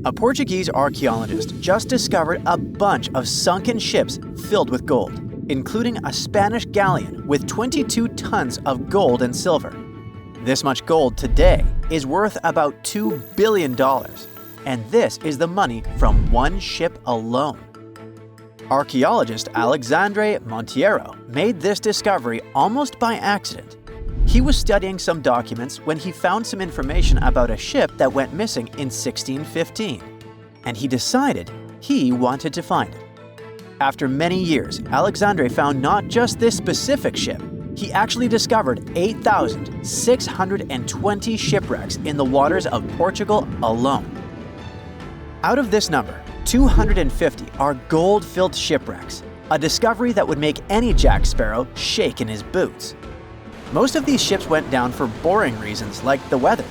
A Portuguese archaeologist just discovered a bunch of sunken ships filled with gold, including a Spanish galleon with 22 tons of gold and silver. This much gold today is worth about $2 billion, and this is the money from one ship alone. Archaeologist Alexandre Monteiro made this discovery almost by accident. He was studying some documents when he found some information about a ship that went missing in 1615, and he decided he wanted to find it. After many years, Alexandre found not just this specific ship, he actually discovered 8,620 shipwrecks in the waters of Portugal alone. Out of this number, 250 are gold-filled shipwrecks, a discovery that would make any Jack Sparrow shake in his boots. Most of these ships went down for boring reasons like the weather,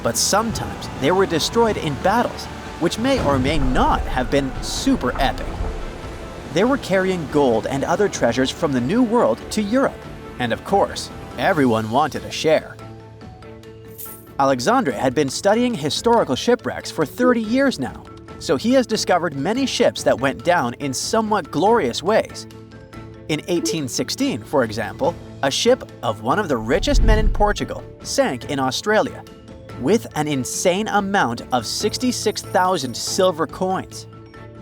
but sometimes they were destroyed in battles, which may or may not have been super epic. They were carrying gold and other treasures from the New World to Europe, and of course, everyone wanted a share. Alexandre had been studying historical shipwrecks for 30 years now, so he has discovered many ships that went down in somewhat glorious ways. In 1816, for example, a ship of one of the richest men in Portugal sank in Australia, with an insane amount of 66,000 silver coins.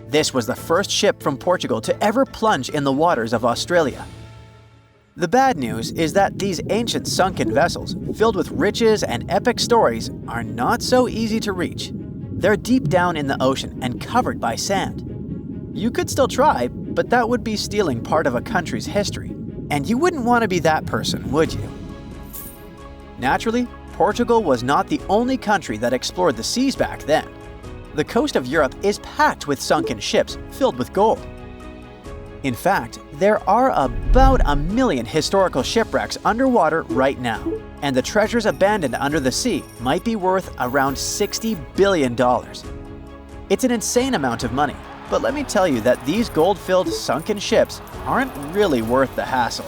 This was the first ship from Portugal to ever plunge in the waters of Australia. The bad news is that these ancient sunken vessels, filled with riches and epic stories, are not so easy to reach. They're deep down in the ocean and covered by sand. You could still try, but that would be stealing part of a country's history, and you wouldn't want to be that person, would you? Naturally, Portugal was not the only country that explored the seas back then. The coast of Europe is packed with sunken ships filled with gold. In fact, there are about 1 million historical shipwrecks underwater right now, and the treasures abandoned under the sea might be worth around $60 billion. It's an insane amount of money, but let me tell you that these gold-filled sunken ships aren't really worth the hassle.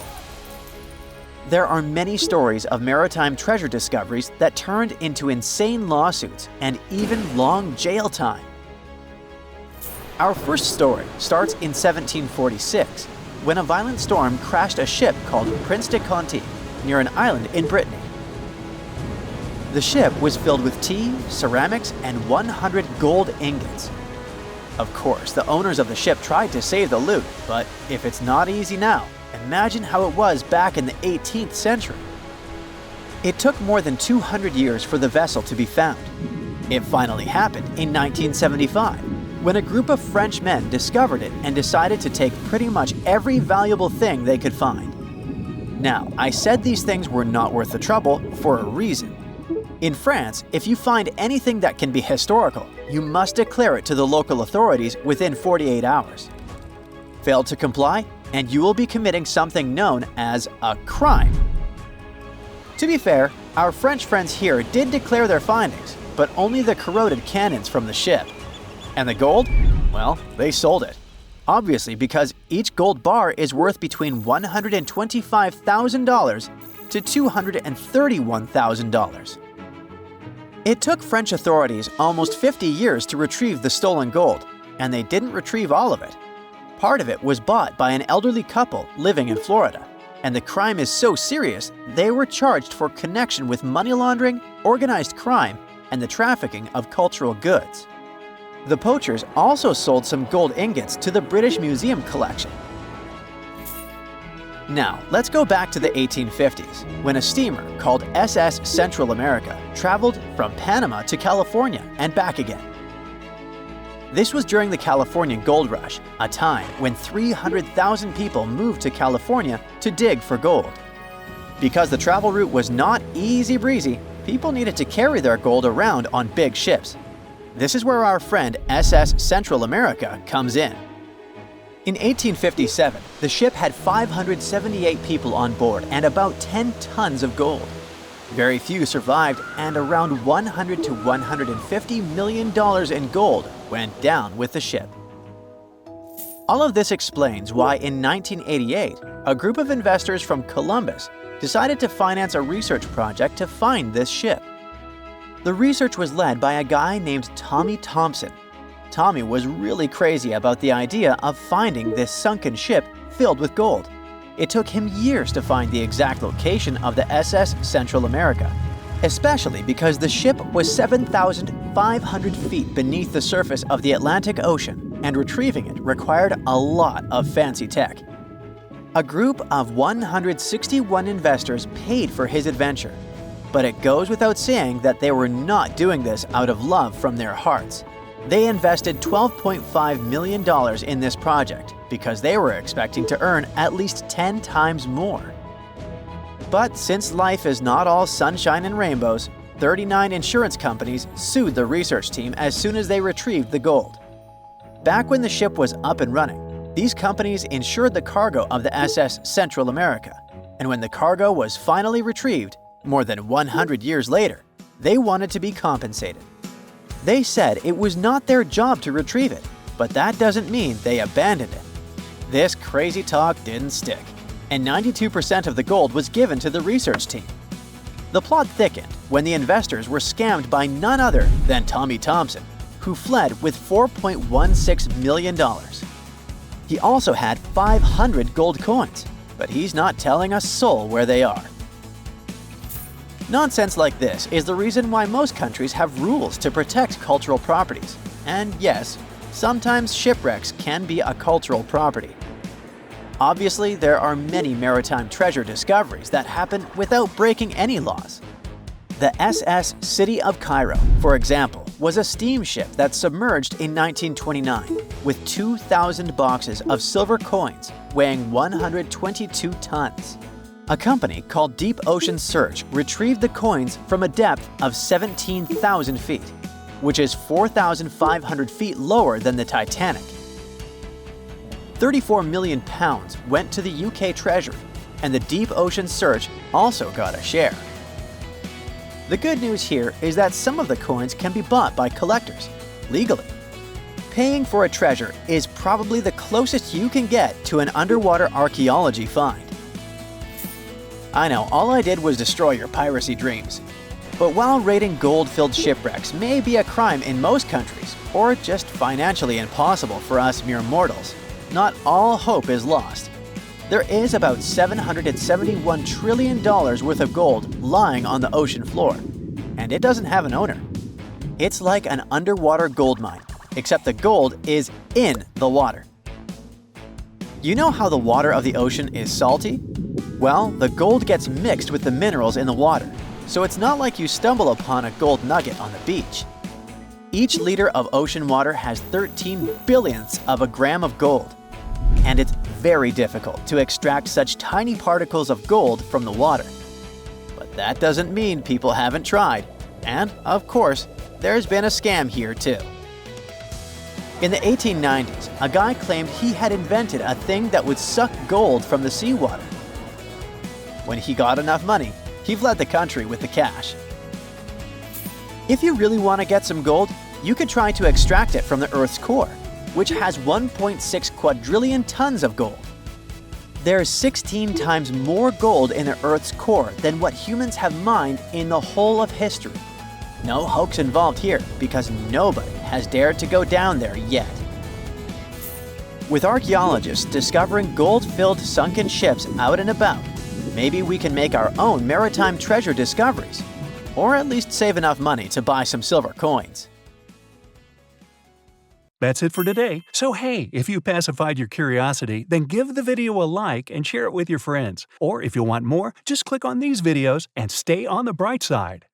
There are many stories of maritime treasure discoveries that turned into insane lawsuits and even long jail time. Our first story starts in 1746, when a violent storm crashed a ship called Prince de Conti near an island in Brittany. The ship was filled with tea, ceramics, and 100 gold ingots. Of course, the owners of the ship tried to save the loot, but if it's not easy now, imagine how it was back in the 18th century. It took more than 200 years for the vessel to be found. It finally happened in 1975, when a group of French men discovered it and decided to take pretty much every valuable thing they could find. Now, I said these things were not worth the trouble for a reason. In France, if you find anything that can be historical, you must declare it to the local authorities within 48 hours. Fail to comply, and you will be committing something known as a crime. To be fair, our French friends here did declare their findings, but only the corroded cannons from the ship. And the gold? Well, they sold it. Obviously, because each gold bar is worth between $125,000 to $231,000. It took French authorities almost 50 years to retrieve the stolen gold, and they didn't retrieve all of it. Part of it was bought by an elderly couple living in Florida, and the crime is so serious they were charged for connection with money laundering, organized crime, and the trafficking of cultural goods. The poachers also sold some gold ingots to the British Museum collection. Now, let's go back to the 1850s, when a steamer called SS Central America traveled from Panama to California and back again. This was during the Californian Gold Rush, a time when 300,000 people moved to California to dig for gold. Because the travel route was not easy breezy, people needed to carry their gold around on big ships. This is where our friend SS Central America comes in. In 1857, the ship had 578 people on board and about 10 tons of gold. Very few survived, and around $100 to $150 million in gold went down with the ship. All of this explains why in 1988, a group of investors from Columbus decided to finance a research project to find this ship. The research was led by a guy named Tommy Thompson, Tommy was really crazy about the idea of finding this sunken ship filled with gold. It took him years to find the exact location of the SS Central America, especially because the ship was 7,500 feet beneath the surface of the Atlantic Ocean, and retrieving it required a lot of fancy tech. A group of 161 investors paid for his adventure, but it goes without saying that they were not doing this out of love from their hearts. They invested $12.5 million in this project because they were expecting to earn at least 10 times more. But since life is not all sunshine and rainbows, 39 insurance companies sued the research team as soon as they retrieved the gold. Back when the ship was up and running, these companies insured the cargo of the SS Central America, and when the cargo was finally retrieved, more than 100 years later, they wanted to be compensated. They said it was not their job to retrieve it, but that doesn't mean they abandoned it. This crazy talk didn't stick, and 92% of the gold was given to the research team. The plot thickened when the investors were scammed by none other than Tommy Thompson, who fled with $4.16 million. He also had 500 gold coins, but he's not telling a soul where they are. Nonsense like this is the reason why most countries have rules to protect cultural properties. And yes, sometimes shipwrecks can be a cultural property. Obviously, there are many maritime treasure discoveries that happen without breaking any laws. The SS City of Cairo, for example, was a steamship that submerged in 1929 with 2,000 boxes of silver coins weighing 122 tons. A company called Deep Ocean Search retrieved the coins from a depth of 17,000 feet, which is 4,500 feet lower than the Titanic. 34 million pounds went to the UK Treasury, and the Deep Ocean Search also got a share. The good news here is that some of the coins can be bought by collectors, legally. Paying for a treasure is probably the closest you can get to an underwater archaeology find. I know, all I did was destroy your piracy dreams. But while raiding gold-filled shipwrecks may be a crime in most countries, or just financially impossible for us mere mortals, not all hope is lost. There is about $771 trillion worth of gold lying on the ocean floor, and it doesn't have an owner. It's like an underwater gold mine, except the gold is in the water. You know how the water of the ocean is salty? Well, the gold gets mixed with the minerals in the water, so it's not like you stumble upon a gold nugget on the beach. Each liter of ocean water has 13 billionths of a gram of gold, and it's very difficult to extract such tiny particles of gold from the water. But that doesn't mean people haven't tried, and, of course, there's been a scam here too. In the 1890s, a guy claimed he had invented a thing that would suck gold from the seawater. When he got enough money, he fled the country with the cash. If you really want to get some gold, you could try to extract it from the Earth's core, which has 1.6 quadrillion tons of gold. There's 16 times more gold in the Earth's core than what humans have mined in the whole of history. No hoax involved here, because nobody has dared to go down there yet. With archaeologists discovering gold-filled sunken ships out and about, maybe we can make our own maritime treasure discoveries, or at least save enough money to buy some silver coins. That's it for today. So hey, if you pacified your curiosity, then give the video a like and share it with your friends. Or if you want more, just click on these videos and stay on the bright side.